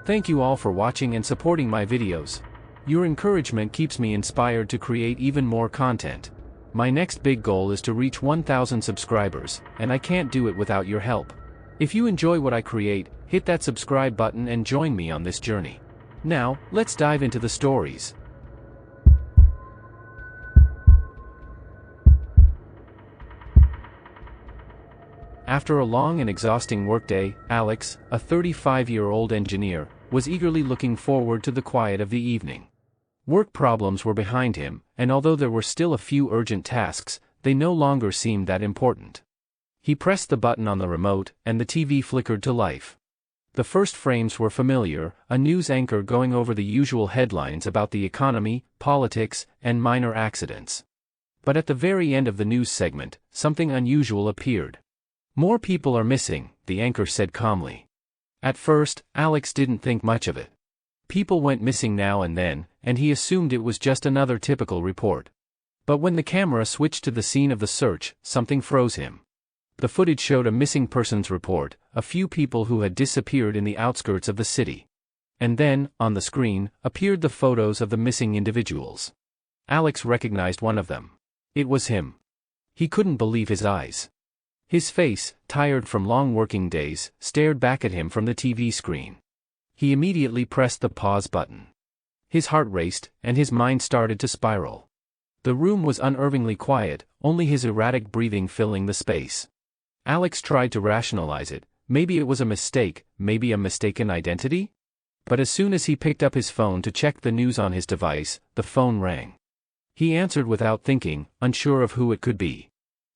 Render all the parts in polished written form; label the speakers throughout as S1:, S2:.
S1: Thank you all for watching and supporting my videos. Your encouragement keeps me inspired to create even more content. My next big goal is to reach 1,000 subscribers, and I can't do it without your help. If you enjoy what I create, hit that subscribe button and join me on this journey. Now, let's dive into the stories. After a long and exhausting workday, Alex, a 35-year-old engineer, was eagerly looking forward to the quiet of the evening. Work problems were behind him, and although there were still a few urgent tasks, they no longer seemed that important. He pressed the button on the remote, and the TV flickered to life. The first frames were familiar, a news anchor going over the usual headlines about the economy, politics, and minor accidents. But at the very end of the news segment, something unusual appeared. "More people are missing," the anchor said calmly. At first, Alex didn't think much of it. People went missing now and then, and he assumed it was just another typical report. But when the camera switched to the scene of the search, something froze him. The footage showed a missing persons report, a few people who had disappeared in the outskirts of the city. And then, on the screen, appeared the photos of the missing individuals. Alex recognized one of them. It was him. He couldn't believe his eyes. His face, tired from long working days, stared back at him from the TV screen. He immediately pressed the pause button. His heart raced, and his mind started to spiral. The room was unnervingly quiet, only his erratic breathing filling the space. Alex tried to rationalize it. Maybe it was a mistake, maybe a mistaken identity? But as soon as he picked up his phone to check the news on his device, the phone rang. He answered without thinking, unsure of who it could be.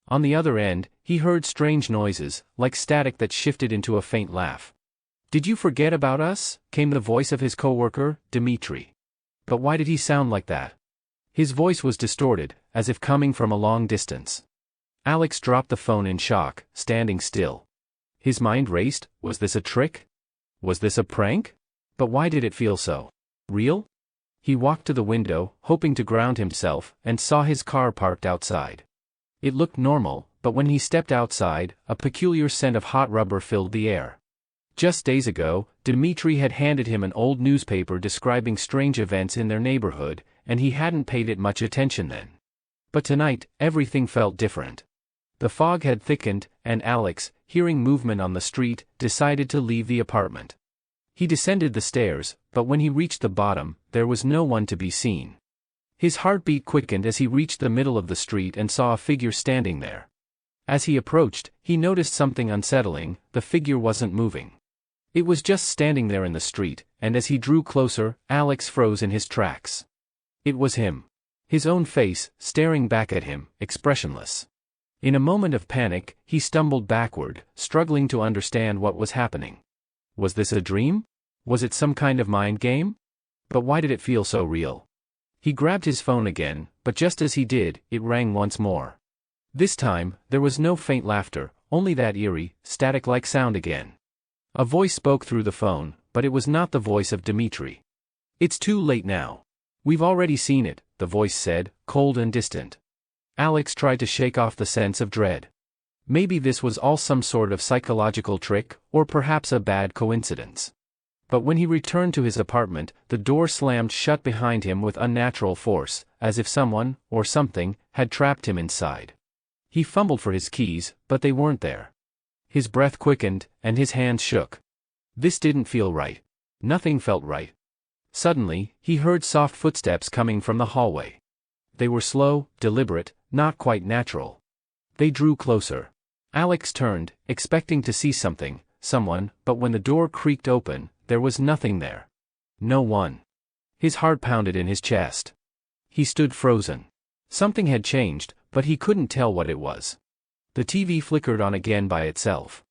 S1: On the other end, he heard strange noises, like static that shifted into a faint laugh. "Did you forget about us?" came the voice of his coworker, Dmitri. But why did he sound like that? His voice was distorted, as if coming from a long distance. Alex dropped the phone in shock, standing still. His mind raced. Was this a trick? Was this a prank? But why did it feel so real? He walked to the window, hoping to ground himself, and saw his car parked outside. It looked normal, but when he stepped outside, a peculiar scent of hot rubber filled the air. Just days ago, Dmitri had handed him an old newspaper describing strange events in their neighborhood, and he hadn't paid it much attention then. But tonight, everything felt different. The fog had thickened, and Alex, hearing movement on the street, decided to leave the apartment. He descended the stairs, but when he reached the bottom, there was no one to be seen. His heartbeat quickened as he reached the middle of the street and saw a figure standing there. As he approached, he noticed something unsettling. The figure wasn't moving. It was just standing there in the street, and as he drew closer, Alex froze in his tracks. It was him. His own face, staring back at him, expressionless. In a moment of panic, he stumbled backward, struggling to understand what was happening. Was this a dream? Was it some kind of mind game? But why did it feel so real? He grabbed his phone again, but just as he did, it rang once more. This time, there was no faint laughter, only that eerie, static-like sound again. A voice spoke through the phone, but it was not the voice of Dmitri. "It's too late now. We've already seen it," the voice said, cold and distant. Alex tried to shake off the sense of dread. Maybe this was all some sort of psychological trick, or perhaps a bad coincidence. But when he returned to his apartment, the door slammed shut behind him with unnatural force, as if someone, or something, had trapped him inside. He fumbled for his keys, but they weren't there. His breath quickened, and his hands shook. This didn't feel right. Nothing felt right. Suddenly, he heard soft footsteps coming from the hallway. They were slow, deliberate, not quite natural. They drew closer. Alex turned, expecting to see something, someone, but when the door creaked open, there was nothing there. No one. His heart pounded in his chest. He stood frozen. Something had changed, but he couldn't tell what it was. The TV flickered on again by itself.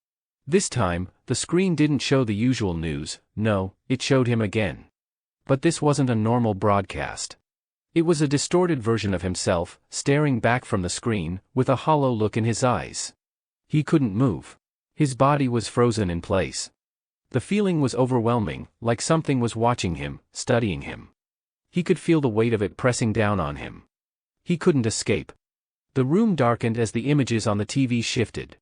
S1: This time, the screen didn't show the usual news. No, it showed him again. But this wasn't a normal broadcast. It was a distorted version of himself, staring back from the screen, with a hollow look in his eyes. He couldn't move. His body was frozen in place. The feeling was overwhelming, like something was watching him, studying him. He could feel the weight of it pressing down on him. He couldn't escape. The room darkened as the images on the TV shifted.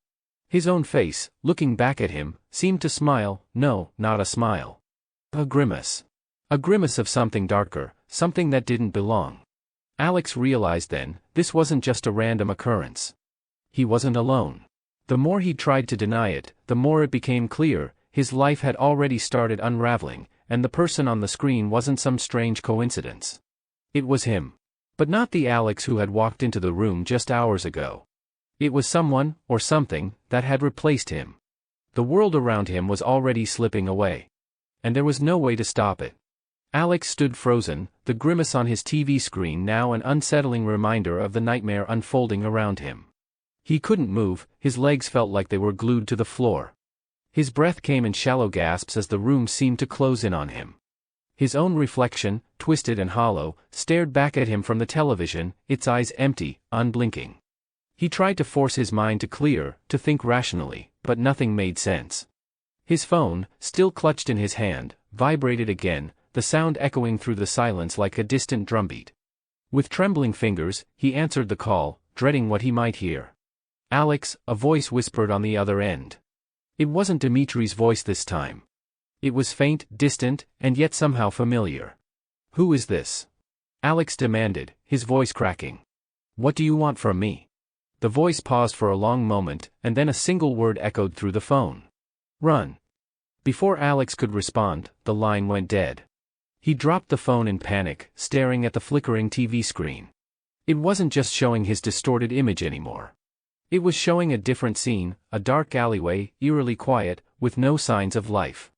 S1: His own face, looking back at him, seemed to smile. No, not a smile. A grimace. A grimace of something darker, something that didn't belong. Alex realized then, this wasn't just a random occurrence. He wasn't alone. The more he tried to deny it, the more it became clear, his life had already started unraveling, and the person on the screen wasn't some strange coincidence. It was him. But not the Alex who had walked into the room just hours ago. It was someone, or something, that had replaced him. The world around him was already slipping away. And there was no way to stop it. Alex stood frozen, the grimace on his TV screen now an unsettling reminder of the nightmare unfolding around him. He couldn't move, his legs felt like they were glued to the floor. His breath came in shallow gasps as the room seemed to close in on him. His own reflection, twisted and hollow, stared back at him from the television, its eyes empty, unblinking. He tried to force his mind to clear, to think rationally, but nothing made sense. His phone, still clutched in his hand, vibrated again, the sound echoing through the silence like a distant drumbeat. With trembling fingers, he answered the call, dreading what he might hear. "Alex," a voice whispered on the other end. It wasn't Dimitri's voice this time. It was faint, distant, and yet somehow familiar. "Who is this?" Alex demanded, his voice cracking. "What do you want from me?" The voice paused for a long moment, and then a single word echoed through the phone. "Run." Before Alex could respond, the line went dead. He dropped the phone in panic, staring at the flickering TV screen. It wasn't just showing his distorted image anymore. It was showing a different scene, a dark alleyway, eerily quiet, with no signs of life.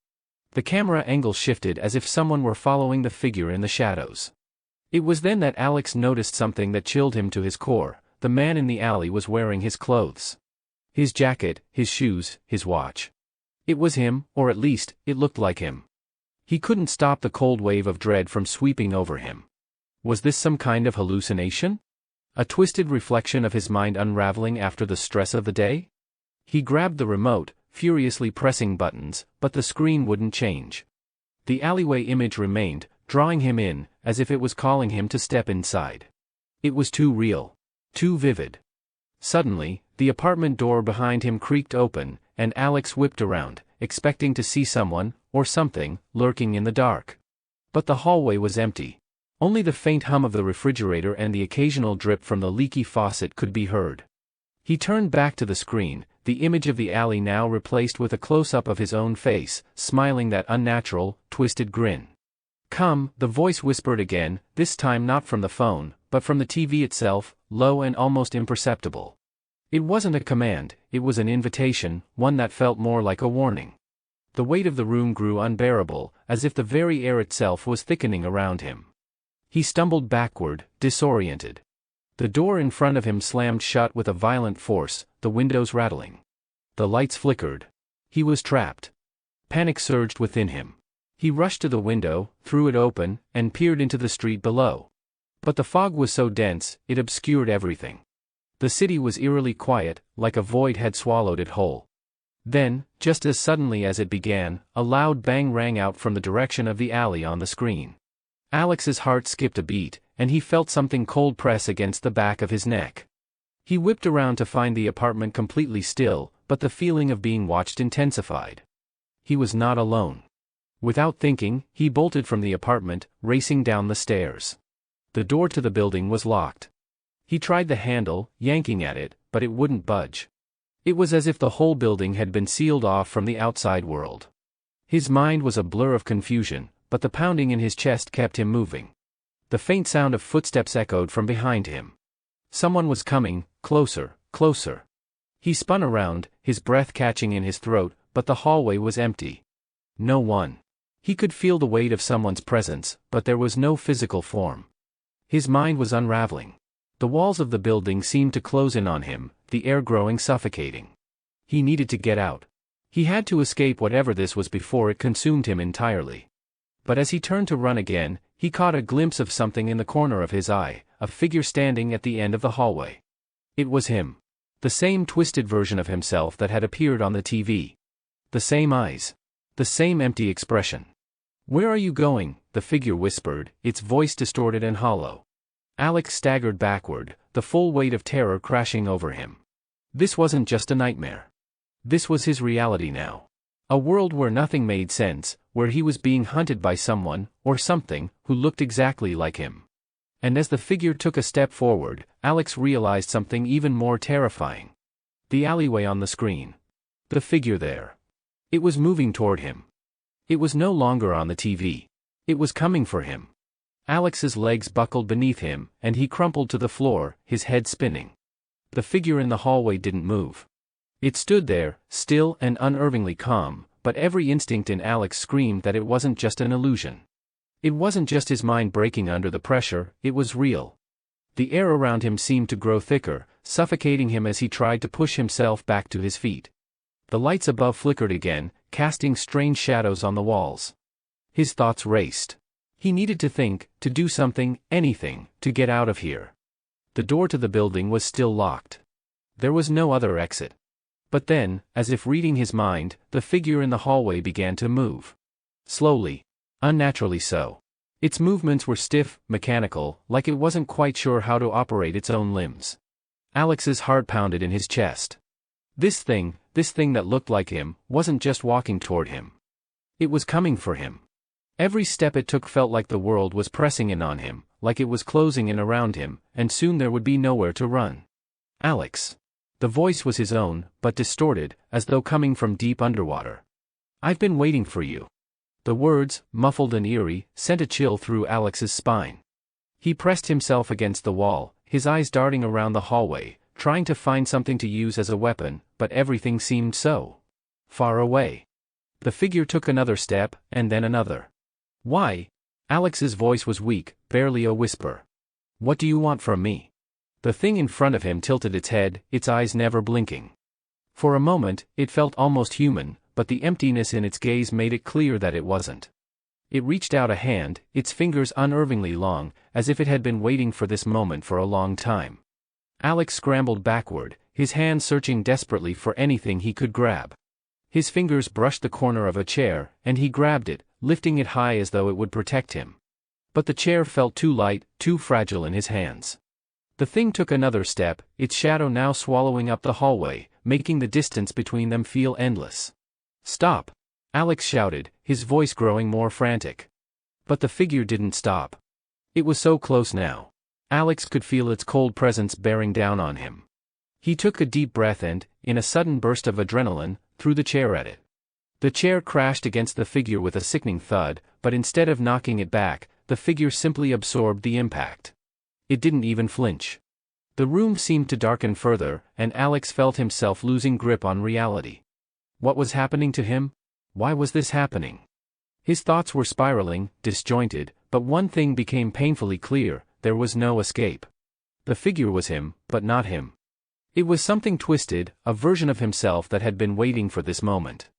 S1: The camera angle shifted as if someone were following the figure in the shadows. It was then that Alex noticed something that chilled him to his core. The man in the alley was wearing his clothes. His jacket, his shoes, his watch. It was him, or at least, it looked like him. He couldn't stop the cold wave of dread from sweeping over him. Was this some kind of hallucination? A twisted reflection of his mind unraveling after the stress of the day? He grabbed the remote, furiously pressing buttons, but the screen wouldn't change. The alleyway image remained, drawing him in, as if it was calling him to step inside. It was too real. Too vivid. Suddenly, the apartment door behind him creaked open, and Alex whipped around, expecting to see someone, or something, lurking in the dark. But the hallway was empty. Only the faint hum of the refrigerator and the occasional drip from the leaky faucet could be heard. He turned back to the screen, the image of the alley now replaced with a close-up of his own face, smiling that unnatural, twisted grin. "Come," the voice whispered again, this time not from the phone, but from the TV itself, low and almost imperceptible. It wasn't a command, it was an invitation, one that felt more like a warning. The weight of the room grew unbearable, as if the very air itself was thickening around him. He stumbled backward, disoriented. The door in front of him slammed shut with a violent force, the windows rattling. The lights flickered. He was trapped. Panic surged within him. He rushed to the window, threw it open, and peered into the street below. But the fog was so dense, it obscured everything. The city was eerily quiet, like a void had swallowed it whole. Then, just as suddenly as it began, a loud bang rang out from the direction of the alley on the screen. Alex's heart skipped a beat, and he felt something cold press against the back of his neck. He whipped around to find the apartment completely still, but the feeling of being watched intensified. He was not alone. Without thinking, he bolted from the apartment, racing down the stairs. The door to the building was locked. He tried the handle, yanking at it, but it wouldn't budge. It was as if the whole building had been sealed off from the outside world. His mind was a blur of confusion, but the pounding in his chest kept him moving. The faint sound of footsteps echoed from behind him. Someone was coming, closer, closer. He spun around, his breath catching in his throat, but the hallway was empty. No one. He could feel the weight of someone's presence, but there was no physical form. His mind was unraveling. The walls of the building seemed to close in on him, the air growing suffocating. He needed to get out. He had to escape whatever this was before it consumed him entirely. But as he turned to run again, he caught a glimpse of something in the corner of his eye, a figure standing at the end of the hallway. It was him. The same twisted version of himself that had appeared on the TV. The same eyes. The same empty expression. "Where are you going?" the figure whispered, its voice distorted and hollow. Alex staggered backward, the full weight of terror crashing over him. This wasn't just a nightmare. This was his reality now. A world where nothing made sense, where he was being hunted by someone, or something, who looked exactly like him. And as the figure took a step forward, Alex realized something even more terrifying. The alleyway on the screen. The figure there. It was moving toward him. It was no longer on the TV. It was coming for him. Alex's legs buckled beneath him, and he crumpled to the floor, his head spinning. The figure in the hallway didn't move. It stood there, still and unnervingly calm, but every instinct in Alex screamed that it wasn't just an illusion. It wasn't just his mind breaking under the pressure, it was real. The air around him seemed to grow thicker, suffocating him as he tried to push himself back to his feet. The lights above flickered again, casting strange shadows on the walls. His thoughts raced. He needed to think, to do something, anything, to get out of here. The door to the building was still locked. There was no other exit. But then, as if reading his mind, the figure in the hallway began to move. Slowly. Unnaturally so. Its movements were stiff, mechanical, like it wasn't quite sure how to operate its own limbs. Alex's heart pounded in his chest. This thing that looked like him, wasn't just walking toward him. It was coming for him. Every step it took felt like the world was pressing in on him, like it was closing in around him, and soon there would be nowhere to run. Alex. The voice was his own, but distorted, as though coming from deep underwater. I've been waiting for you. The words, muffled and eerie, sent a chill through Alex's spine. He pressed himself against the wall, his eyes darting around the hallway, trying to find something to use as a weapon, but everything seemed so far away. The figure took another step, and then another. Why? Alex's voice was weak, barely a whisper. What do you want from me? The thing in front of him tilted its head, its eyes never blinking. For a moment, it felt almost human, but the emptiness in its gaze made it clear that it wasn't. It reached out a hand, its fingers unnervingly long, as if it had been waiting for this moment for a long time. Alex scrambled backward, his hands searching desperately for anything he could grab. His fingers brushed the corner of a chair, and he grabbed it, lifting it high as though it would protect him. But the chair felt too light, too fragile in his hands. The thing took another step, its shadow now swallowing up the hallway, making the distance between them feel endless. Stop! Alex shouted, his voice growing more frantic. But the figure didn't stop. It was so close now. Alex could feel its cold presence bearing down on him. He took a deep breath and, in a sudden burst of adrenaline, threw the chair at it. The chair crashed against the figure with a sickening thud, but instead of knocking it back, the figure simply absorbed the impact. It didn't even flinch. The room seemed to darken further, and Alex felt himself losing grip on reality. What was happening to him? Why was this happening? His thoughts were spiraling, disjointed, but one thing became painfully clear: there was no escape. The figure was him, but not him. It was something twisted, a version of himself that had been waiting for this moment.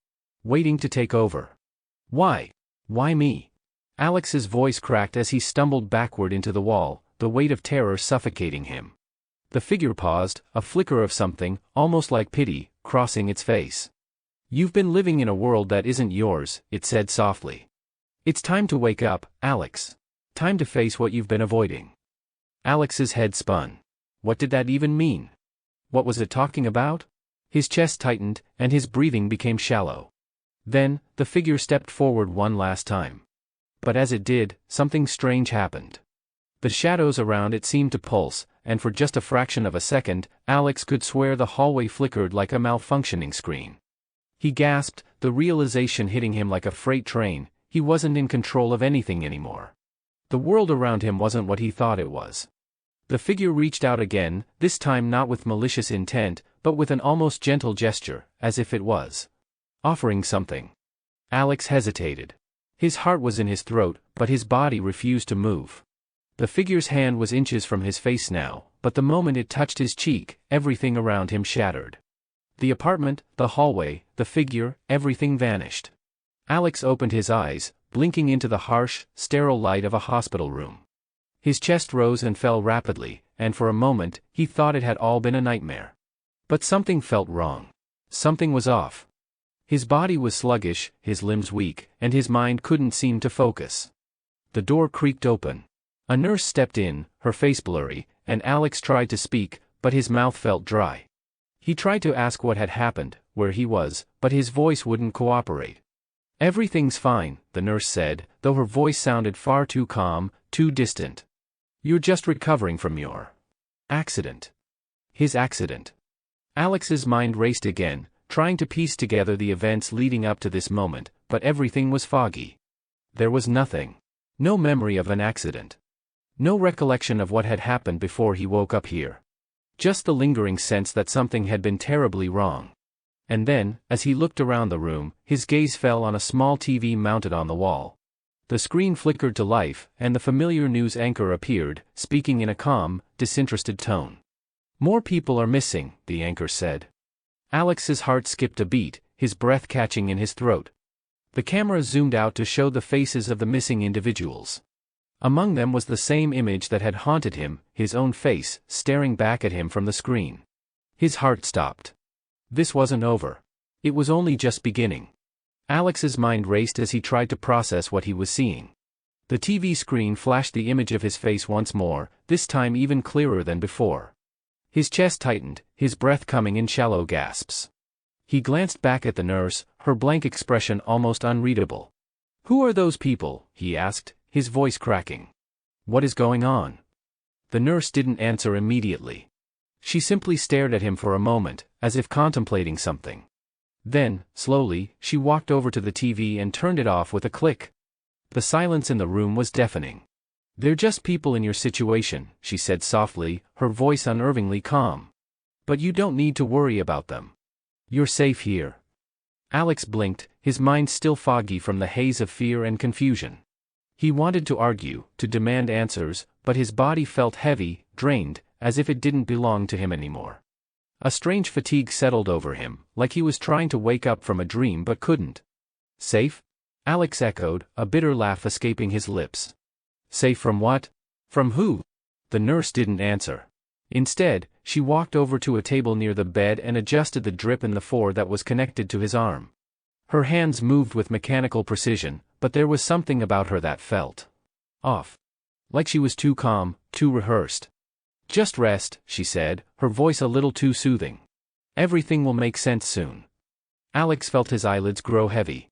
S1: Waiting to take over. Why? Why me? Alex's voice cracked as he stumbled backward into the wall, the weight of terror suffocating him. The figure paused, a flicker of something, almost like pity, crossing its face. You've been living in a world that isn't yours, it said softly. It's time to wake up, Alex. Time to face what you've been avoiding. Alex's head spun. What did that even mean? What was it talking about? His chest tightened, and his breathing became shallow. Then, the figure stepped forward one last time. But as it did, something strange happened. The shadows around it seemed to pulse, and for just a fraction of a second, Alex could swear the hallway flickered like a malfunctioning screen. He gasped, the realization hitting him like a freight train: he wasn't in control of anything anymore. The world around him wasn't what he thought it was. The figure reached out again, this time not with malicious intent, but with an almost gentle gesture, as if it was offering something. Alex hesitated. His heart was in his throat, but his body refused to move. The figure's hand was inches from his face now, but the moment it touched his cheek, everything around him shattered. The apartment, the hallway, the figure, everything vanished. Alex opened his eyes, blinking into the harsh, sterile light of a hospital room. His chest rose and fell rapidly, and for a moment, he thought it had all been a nightmare. But something felt wrong. Something was off. His body was sluggish, his limbs weak, and his mind couldn't seem to focus. The door creaked open. A nurse stepped in, her face blurry, and Alex tried to speak, but his mouth felt dry. He tried to ask what had happened, where he was, but his voice wouldn't cooperate. "Everything's fine," the nurse said, though her voice sounded far too calm, too distant. "You're just recovering from your accident." His accident. Alex's mind raced again, trying to piece together the events leading up to this moment, but everything was foggy. There was nothing. No memory of an accident. No recollection of what had happened before he woke up here. Just the lingering sense that something had been terribly wrong. And then, as he looked around the room, his gaze fell on a small TV mounted on the wall. The screen flickered to life, and the familiar news anchor appeared, speaking in a calm, disinterested tone. "More people are missing," the anchor said. Alex's heart skipped a beat, his breath catching in his throat. The camera zoomed out to show the faces of the missing individuals. Among them was the same image that had haunted him, his own face, staring back at him from the screen. His heart stopped. This wasn't over. It was only just beginning. Alex's mind raced as he tried to process what he was seeing. The TV screen flashed the image of his face once more, this time even clearer than before. His chest tightened, his breath coming in shallow gasps. He glanced back at the nurse, her blank expression almost unreadable. "Who are those people?" he asked, his voice cracking. "What is going on?" The nurse didn't answer immediately. She simply stared at him for a moment, as if contemplating something. Then, slowly, she walked over to the TV and turned it off with a click. The silence in the room was deafening. "They're just people in your situation," she said softly, her voice unnervingly calm. "But you don't need to worry about them. You're safe here." Alex blinked, his mind still foggy from the haze of fear and confusion. He wanted to argue, to demand answers, but his body felt heavy, drained, as if it didn't belong to him anymore. A strange fatigue settled over him, like he was trying to wake up from a dream but couldn't. "Safe?" Alex echoed, a bitter laugh escaping his lips. "Safe from what? From who?" The nurse didn't answer. Instead, she walked over to a table near the bed and adjusted the drip in the four that was connected to his arm. Her hands moved with mechanical precision, but there was something about her that felt off. Like she was too calm, too rehearsed. "Just rest," she said, her voice a little too soothing. "Everything will make sense soon." Alex felt his eyelids grow heavy.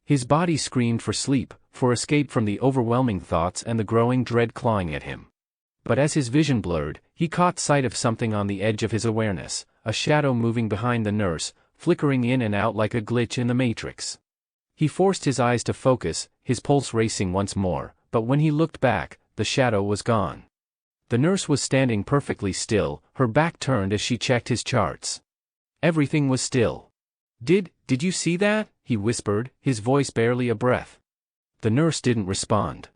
S1: His body screamed for sleep, for escape from the overwhelming thoughts and the growing dread clawing at him. But as his vision blurred, he caught sight of something on the edge of his awareness, a shadow moving behind the nurse, flickering in and out like a glitch in the matrix. He forced his eyes to focus, his pulse racing once more, but when he looked back, the shadow was gone. The nurse was standing perfectly still, her back turned as she checked his charts. Everything was still. Did you see that?" he whispered, his voice barely a breath. The nurse didn't respond.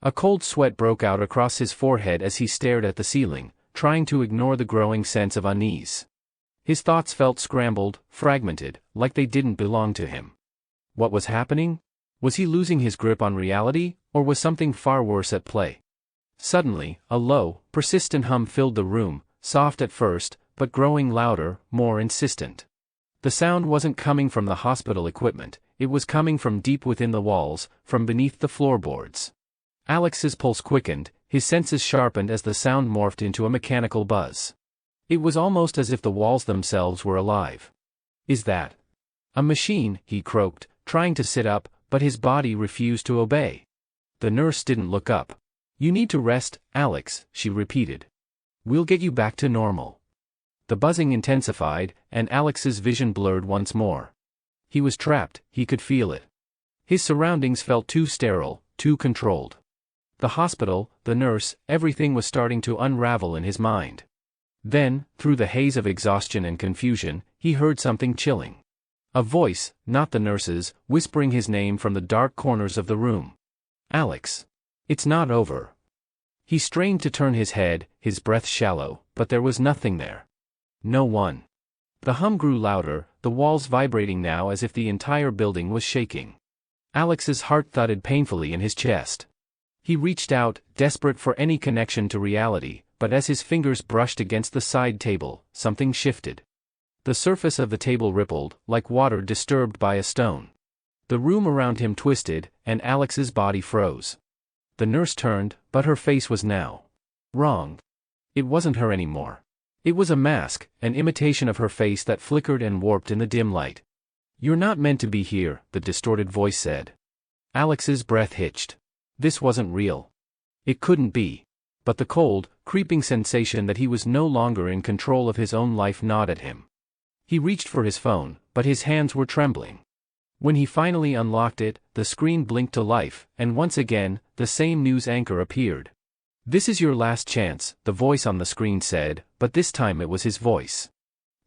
S1: A cold sweat broke out across his forehead as he stared at the ceiling, trying to ignore the growing sense of unease. His thoughts felt scrambled, fragmented, like they didn't belong to him. What was happening? Was he losing his grip on reality, or was something far worse at play? Suddenly, a low, persistent hum filled the room, soft at first, but growing louder, more insistent. The sound wasn't coming from the hospital equipment, it was coming from deep within the walls, from beneath the floorboards. Alex's pulse quickened, his senses sharpened as the sound morphed into a mechanical buzz. It was almost as if the walls themselves were alive. "Is that a machine?" he croaked, trying to sit up, but his body refused to obey. The nurse didn't look up. "You need to rest, Alex," she repeated. "We'll get you back to normal." The buzzing intensified, and Alex's vision blurred once more. He was trapped, he could feel it. His surroundings felt too sterile, too controlled. The hospital, the nurse, everything was starting to unravel in his mind. Then, through the haze of exhaustion and confusion, he heard something chilling. A voice, not the nurse's, whispering his name from the dark corners of the room. "Alex. It's not over." He strained to turn his head, his breath shallow, but there was nothing there. No one. The hum grew louder, the walls vibrating now as if the entire building was shaking. Alex's heart thudded painfully in his chest. He reached out, desperate for any connection to reality, but as his fingers brushed against the side table, something shifted. The surface of the table rippled, like water disturbed by a stone. The room around him twisted, and Alex's body froze. The nurse turned, but her face was now wrong. It wasn't her anymore. It was a mask, an imitation of her face that flickered and warped in the dim light. "You're not meant to be here," the distorted voice said. Alex's breath hitched. This wasn't real. It couldn't be. But the cold, creeping sensation that he was no longer in control of his own life gnawed at him. He reached for his phone, but his hands were trembling. When he finally unlocked it, the screen blinked to life, and once again, the same news anchor appeared. "This is your last chance," the voice on the screen said, but this time it was his voice.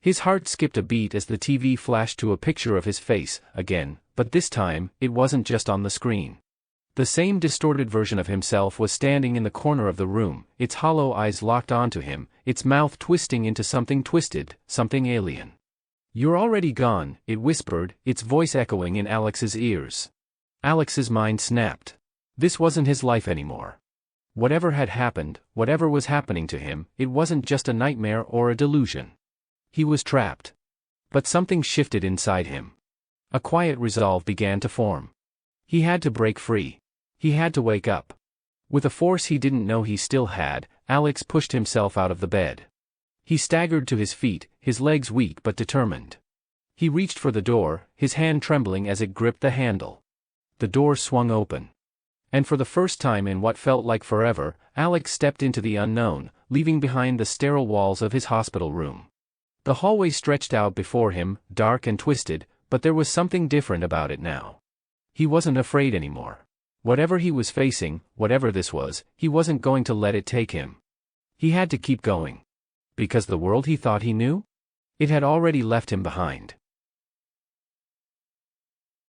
S1: His heart skipped a beat as the TV flashed to a picture of his face, again, but this time, it wasn't just on the screen. The same distorted version of himself was standing in the corner of the room, its hollow eyes locked onto him, its mouth twisting into something twisted, something alien. "You're already gone," it whispered, its voice echoing in Alex's ears. Alex's mind snapped. This wasn't his life anymore. Whatever had happened, whatever was happening to him, it wasn't just a nightmare or a delusion. He was trapped. But something shifted inside him. A quiet resolve began to form. He had to break free. He had to wake up. With a force he didn't know he still had, Alex pushed himself out of the bed. He staggered to his feet, his legs weak but determined. He reached for the door, his hand trembling as it gripped the handle. The door swung open. And for the first time in what felt like forever, Alex stepped into the unknown, leaving behind the sterile walls of his hospital room. The hallway stretched out before him, dark and twisted, but there was something different about it now. He wasn't afraid anymore. Whatever he was facing, whatever this was, he wasn't going to let it take him. He had to keep going. Because the world he thought he knew? It had already left him behind.